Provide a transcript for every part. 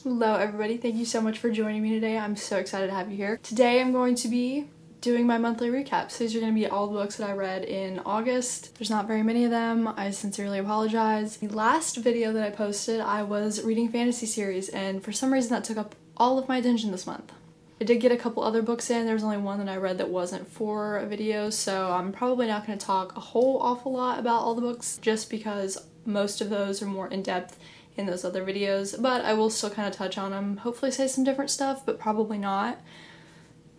Hello everybody, thank you so much for joining me today. I'm so excited to have you here. Today I'm going to be doing my monthly recaps. These are going to be all the books that I read in August. There's not very many of them. I sincerely apologize. The last video that I posted, I was reading fantasy series, and for some reason that took up all of my attention this month. I did get a couple other books in. There was only one that I read that wasn't for a video, so I'm probably not going to talk a whole awful lot about all the books just because most of those are more in-depth in those other videos, but I will still kind of touch on them, hopefully say some different stuff, but probably not.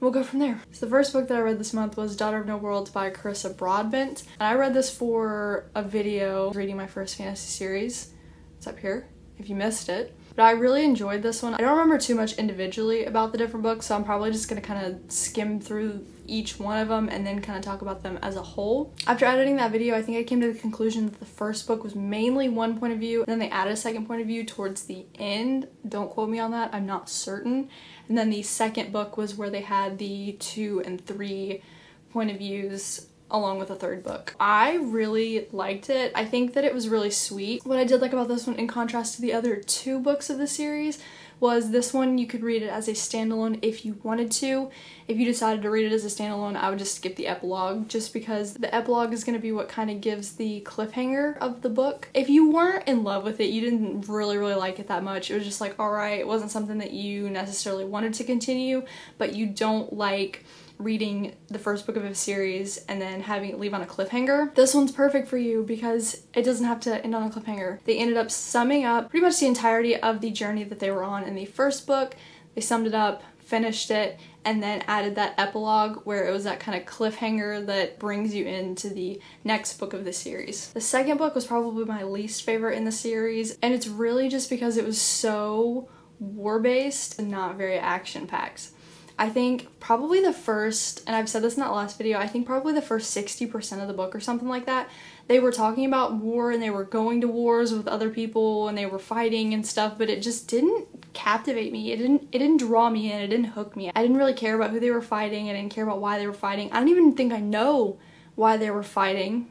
We'll go from there. So the first book that I read this month was Daughter of No Worlds by Carissa Broadbent, and I read this for a video reading my first fantasy series. It's up here if you missed it. But I really enjoyed this one. I don't remember too much individually about the different books, so I'm probably just going to kind of skim through each one of them and then kind of talk about them as a whole. After editing that video, I think I came to the conclusion that the first book was mainly one point of view, and then they added a second point of view towards the end. Don't quote me on that, I'm not certain. And then the second book was where they had the 2 and 3 point of views along with a third book. I really liked it. I think that it was really sweet. What I did like about this one, in contrast to the other 2 books of the series, was this one you could read it as a standalone if you wanted to. If you decided to read it as a standalone, I would just skip the epilogue, just because the epilogue is going to be what kind of gives the cliffhanger of the book. If you weren't in love with it, you didn't really like it that much, it was just like, alright, it wasn't something that you necessarily wanted to continue, but you don't like reading the first book of a series and then having it leave on a cliffhanger, this one's perfect for you because it doesn't have to end on a cliffhanger. They ended up summing up pretty much the entirety of the journey that they were on in the first book. They summed it up, finished it, and then added that epilogue where it was that kind of cliffhanger that brings you into the next book of the series. The second book was probably my least favorite in the series, and it's really just because it was so war-based and not very action-packed. I think probably the first, and I've said this in that last video, I think probably the first 60% of the book or something like that, they were talking about war and they were going to wars with other people and they were fighting and stuff, but it just didn't captivate me. It didn't draw me in, it didn't hook me. I didn't really care about who they were fighting, I didn't care about why they were fighting. I don't even think I know why they were fighting.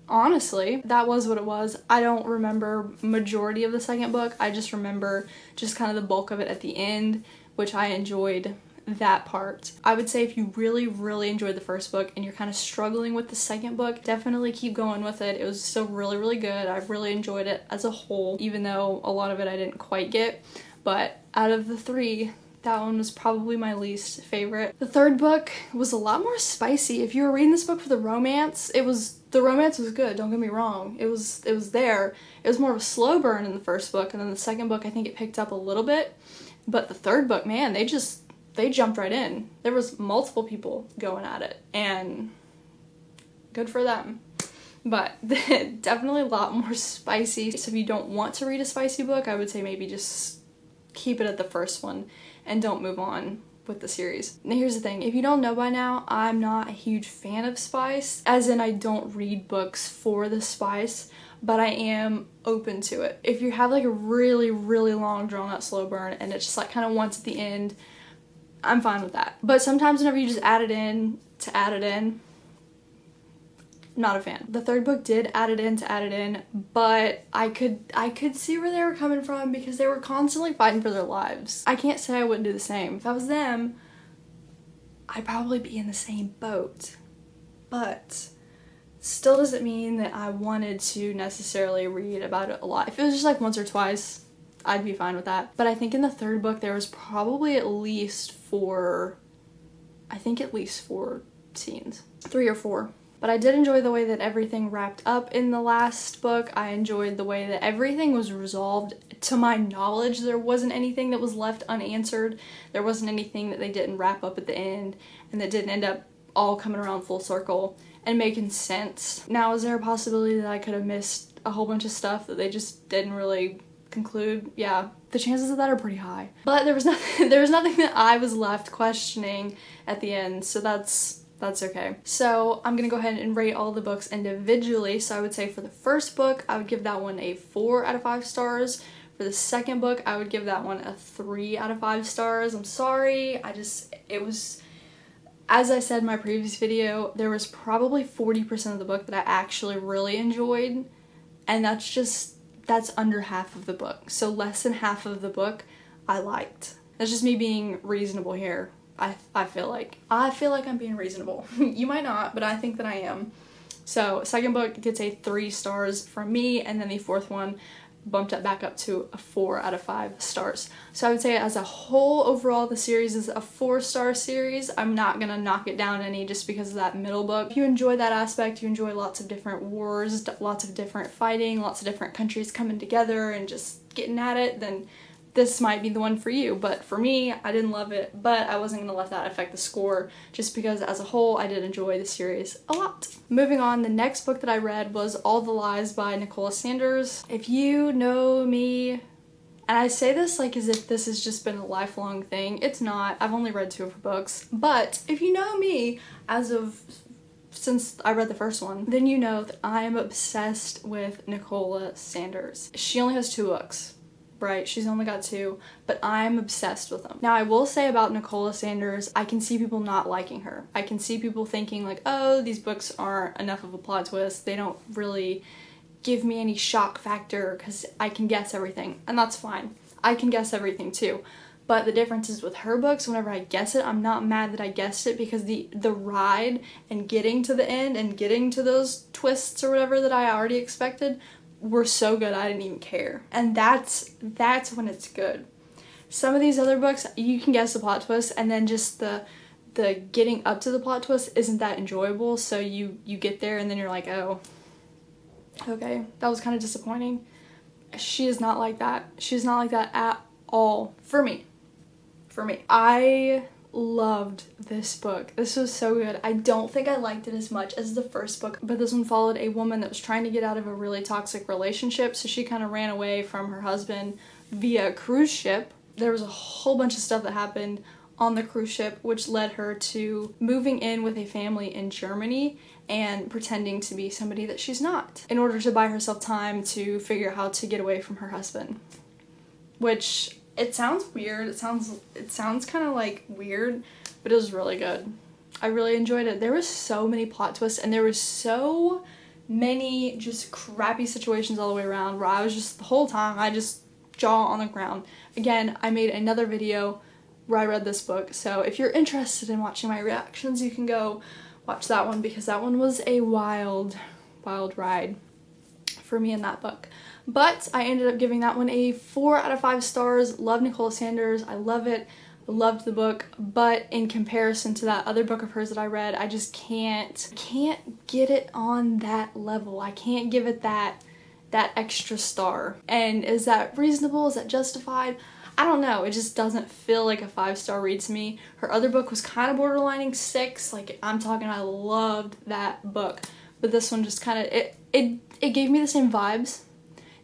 Honestly, that was what it was. I don't remember majority of the second book. I just remember just kind of the bulk of it at the end, which I enjoyed that part. I would say if you really enjoyed the first book and you're kind of struggling with the second book, definitely keep going with it. It was still really good. I really enjoyed it as a whole, even though a lot of it I didn't quite get. But out of the 3, that one was probably my least favorite. The third book was a lot more spicy. If you were reading this book for the romance, the romance was good, don't get me wrong. It was there. It was more of a slow burn in the first book, and then the second book I think it picked up a little bit. But the third book, man, they jumped right in. There was multiple people going at it, and good for them. But definitely a lot more spicy. So if you don't want to read a spicy book, I would say maybe just keep it at the first one and don't move on with the series. Now here's the thing, if you don't know by now, I'm not a huge fan of spice, as in I don't read books for the spice, but I am open to it. If you have like a really long drawn out slow burn and it's just like kind of once at the end, I'm fine with that. But sometimes whenever you just add it in to add it in, not a fan. The third book did add it in to add it in, but I could see where they were coming from because they were constantly fighting for their lives. I can't say I wouldn't do the same. If I was them, I'd probably be in the same boat. But still doesn't mean that I wanted to necessarily read about it a lot. If it was just like once or twice, I'd be fine with that. But I think in the third book there was probably at least 4 scenes. 3 or 4. But I did enjoy the way that everything wrapped up in the last book. I enjoyed the way that everything was resolved. To my knowledge, there wasn't anything that was left unanswered. There wasn't anything that they didn't wrap up at the end and that didn't end up all coming around full circle and making sense. Now, is there a possibility that I could have missed a whole bunch of stuff that they just didn't really conclude? Yeah, the chances of that are pretty high. But there was nothing that I was left questioning at the end, so that's okay. So I'm gonna go ahead and rate all the books individually. So I would say for the first book, I would give that one a 4 out of 5 stars. For the second book, I would give that one a 3 out of 5 stars. I'm sorry, it was, as I said in my previous video, there was probably 40% of the book that I actually really enjoyed, and that's just that's under half of the book. So less than half of the book I liked. That's just me being reasonable here. I feel like I'm being reasonable. You might not, but I think that I am. So second book gets a 3 stars from me, and then the fourth one bumped it back up to a 4 out of 5 stars. So I would say as a whole, overall, the series is a 4-star series. I'm not gonna knock it down any just because of that middle book. If you enjoy that aspect, you enjoy lots of different wars, lots of different fighting, lots of different countries coming together and just getting at it, then this might be the one for you. But for me, I didn't love it, but I wasn't gonna let that affect the score just because as a whole, I did enjoy the series a lot. Moving on, the next book that I read was All the Lies by Nicola Sanders. If you know me, and I say this like as if this has just been a lifelong thing, it's not. I've only read 2 of her books, but if you know me since I read the first one, then you know that I am obsessed with Nicola Sanders. She only has 2 books. Right, she's only got 2, but I'm obsessed with them. Now, I will say about Nicola Sanders, I can see people not liking her. I can see people thinking like, oh, these books aren't enough of a plot twist. They don't really give me any shock factor because I can guess everything, and that's fine. I can guess everything too. But the difference is with her books, whenever I guess it, I'm not mad that I guessed it because the ride and getting to the end and getting to those twists or whatever that I already expected were so good I didn't even care. And that's when it's good. Some of these other books, you can guess the plot twist and then just the getting up to the plot twist isn't that enjoyable, so you get there and then you're like, oh, okay, that was kind of disappointing. She is not like that. She's not like that at all for me. I loved this book. This was so good. I don't think I liked it as much as the first book, but this one followed a woman that was trying to get out of a really toxic relationship, so she kind of ran away from her husband via a cruise ship. There was a whole bunch of stuff that happened on the cruise ship which led her to moving in with a family in Germany and pretending to be somebody that she's not in order to buy herself time to figure out how to get away from her husband. Which, it sounds weird, it sounds kind of like weird, but it was really good. I really enjoyed it. There was so many plot twists and there was so many just crappy situations all the way around where I was just, the whole time, I just jaw on the ground. Again, I made another video where I read this book, so if you're interested in watching my reactions, you can go watch that one because that one was a wild ride for me in that book. But I ended up giving that one a 4 out of 5 stars. Love Nicola Sanders. I love it. I loved the book. But in comparison to that other book of hers that I read, I just can't get it on that level. I can't give it that extra star. And is that reasonable? Is that justified? I don't know. It just doesn't feel like a 5-star read to me. Her other book was kind of borderlining 6. Like, I'm talking, I loved that book. But this one just kind of, it gave me the same vibes.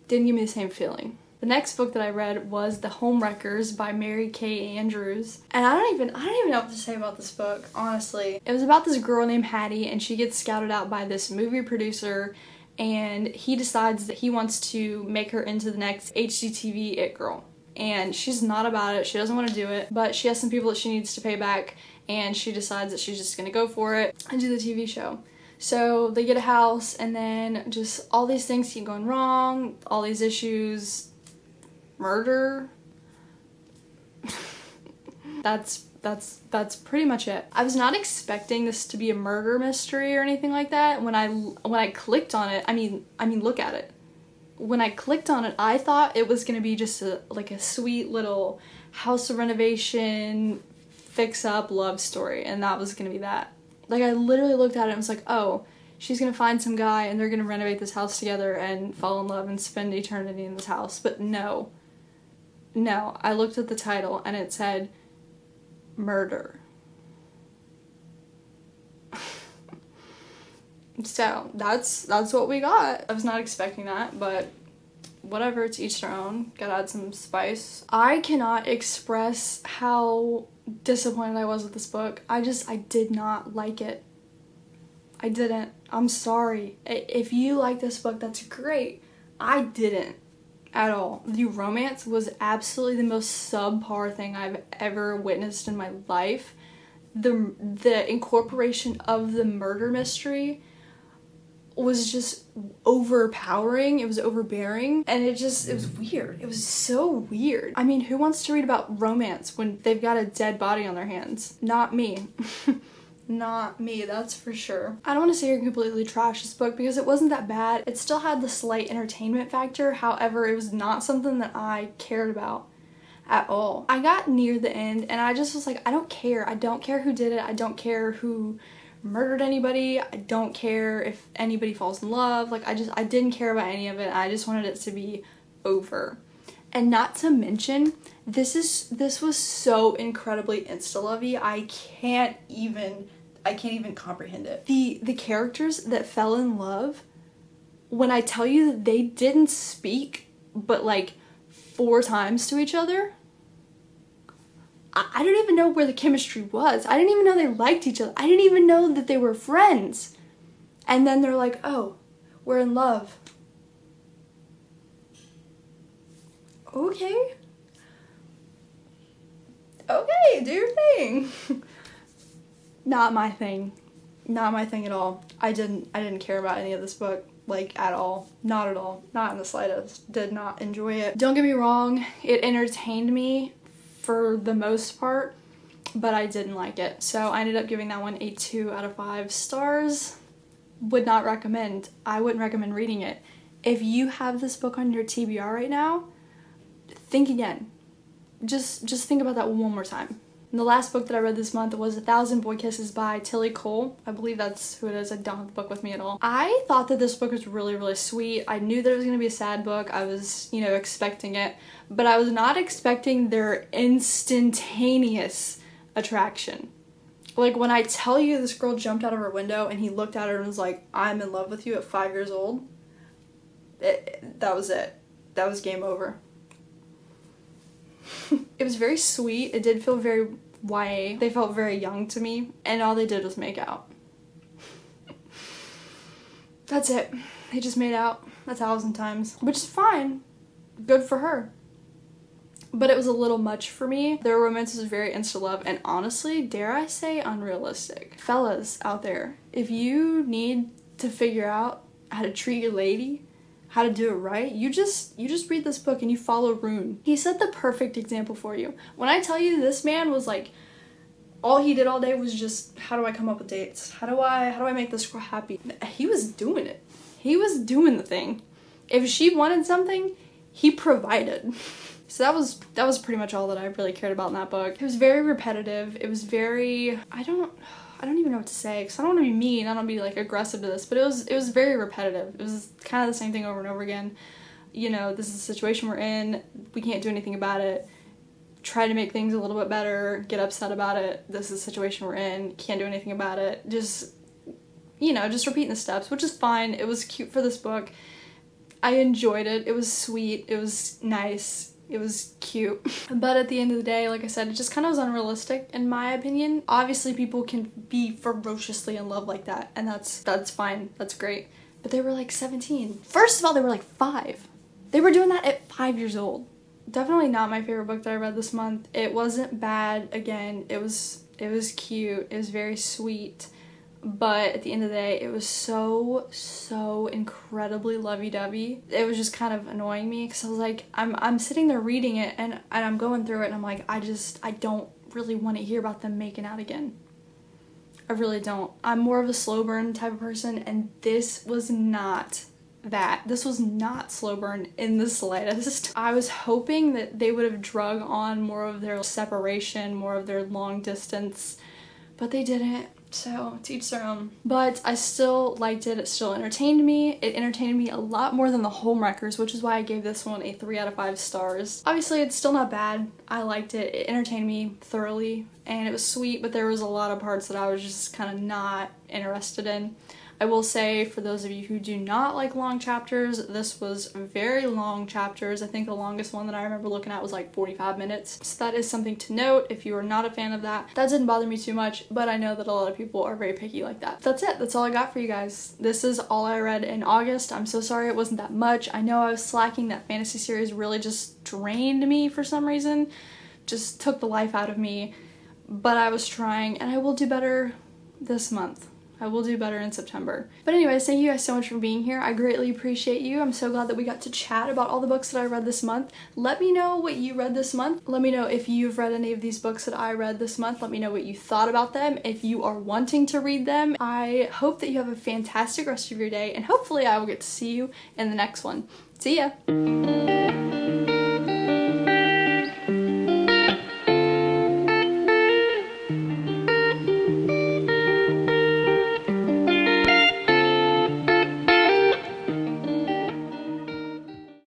Didn't give me the same feeling. The next book that I read was The Homewreckers by Mary Kay Andrews. And I don't even know what to say about this book, honestly. It was about this girl named Hattie, and she gets scouted out by this movie producer, and he decides that he wants to make her into the next HGTV it girl. And she's not about it, she doesn't want to do it, but she has some people that she needs to pay back, and she decides that she's just gonna go for it and do the TV show. So they get a house, and then just all these things keep going wrong, all these issues, murder. That's pretty much it. I was not expecting this to be a murder mystery or anything like that. When I clicked on it, I mean look at it. When I clicked on it, I thought it was gonna be just a sweet little house renovation, fix up love story, and that was gonna be that. Like, I literally looked at it and was like, oh, she's gonna find some guy and they're gonna renovate this house together and fall in love and spend eternity in this house. But no, I looked at the title and it said murder. So that's what we got. I was not expecting that, but whatever, to each their own. Gotta add some spice. I cannot express how disappointed I was with this book. I did not like it. I didn't. I'm sorry. If you like this book, that's great. I didn't at all. The romance was absolutely the most subpar thing I've ever witnessed in my life. The incorporation of the murder mystery was just overpowering. It was overbearing, and it was weird. It was so weird. I mean, who wants to read about romance when they've got a dead body on their hands? Not me. Not me, that's for sure. I don't want to say you're completely trash this book because it wasn't that bad. It still had the slight entertainment factor. However, it was not something that I cared about at all. I got near the end and I just was like, I don't care. I don't care who did it. I don't care who murdered anybody. I don't care if anybody falls in love. Like, I didn't care about any of it. I just wanted it to be over. And not to mention, this was so incredibly insta-lovey. I can't even comprehend it. The characters that fell in love, when I tell you that they didn't speak but like 4 times to each other, I don't even know where the chemistry was. I didn't even know they liked each other. I didn't even know that they were friends. And then they're like, oh, we're in love. Okay. Okay, do your thing. Not my thing. Not my thing at all. I didn't care about any of this book, like, at all. Not at all. Not in the slightest. Did not enjoy it. Don't get me wrong, it entertained me for the most part, but I didn't like it. So I ended up giving that one a 2 out of 5 stars. Would not recommend. I wouldn't recommend reading it. If you have this book on your TBR right now, think again. Just think about that one more time. And the last book that I read this month was 1,000 Boy Kisses by Tilly Cole. I believe that's who it is. I don't have the book with me at all. I thought that this book was really, really sweet. I knew that it was going to be a sad book. I was, expecting it. But I was not expecting their instantaneous attraction. Like, when I tell you this girl jumped out of her window and he looked at her and was like, I'm in love with you at 5 years old, that was it. That was game over. It was very sweet. It did feel very YA. They felt very young to me, and all they did was make out. That's it. They just made out 1,000 times, which is fine. Good for her. But it was a little much for me. Their romance was very insta-love, and honestly, dare I say, unrealistic. Fellas out there, if you need to figure out how to treat your lady, how to do it right, you just read this book and you follow Rune. He set the perfect example for you. When I tell you this man was like, all he did all day was just, how do I come up with dates? How do I make this girl happy? He was doing it. He was doing the thing. If she wanted something, he provided. So that was pretty much all that I really cared about in that book. It was very repetitive. It was very, I don't even know what to say because I don't want to be mean. I don't want to be like aggressive to this, but it was very repetitive. It was kind of the same thing over and over again. This is the situation we're in. We can't do anything about it. Try to make things a little bit better. Get upset about it. This is the situation we're in. Can't do anything about it. Just repeating the steps, which is fine. It was cute for this book. I enjoyed it. It was sweet. It was nice. It was cute. But at the end of the day, like I said, it just kind of was unrealistic in my opinion. Obviously people can be ferociously in love like that, and that's fine. That's great. But they were like 17. First of all, they were like 5. They were doing that at 5 years old. Definitely not my favorite book that I read this month. It wasn't bad. Again, it was cute. It was very sweet. But at the end of the day, it was so incredibly lovey-dovey. It was just kind of annoying me because I was like, I'm sitting there reading it and I'm going through it and I'm like, I don't really want to hear about them making out again. I really don't. I'm more of a slow burn type of person, and this was not that. This was not slow burn in the slightest. I was hoping that they would have drug on more of their separation, more of their long distance, but they didn't. So, to each their own. But I still liked it. It still entertained me. It entertained me a lot more than the Homewreckers, which is why I gave this one a 3 out of 5 stars. Obviously, it's still not bad. I liked it. It entertained me thoroughly, and it was sweet, but there was a lot of parts that I was just kind of not interested in. I will say, for those of you who do not like long chapters, this was very long chapters. I think the longest one that I remember looking at was like 45 minutes. So that is something to note if you are not a fan of that. That didn't bother me too much, but I know that a lot of people are very picky like that. That's it. That's all I got for you guys. This is all I read in August. I'm so sorry it wasn't that much. I know I was slacking. That fantasy series really just drained me for some reason. Just took the life out of me. But I was trying, and I will do better this month. I will do better in September. But anyways, thank you guys so much for being here. I greatly appreciate you. I'm so glad that we got to chat about all the books that I read this month. Let me know what you read this month. Let me know if you've read any of these books that I read this month. Let me know what you thought about them. If you are wanting to read them, I hope that you have a fantastic rest of your day, and hopefully I will get to see you in the next one. See ya!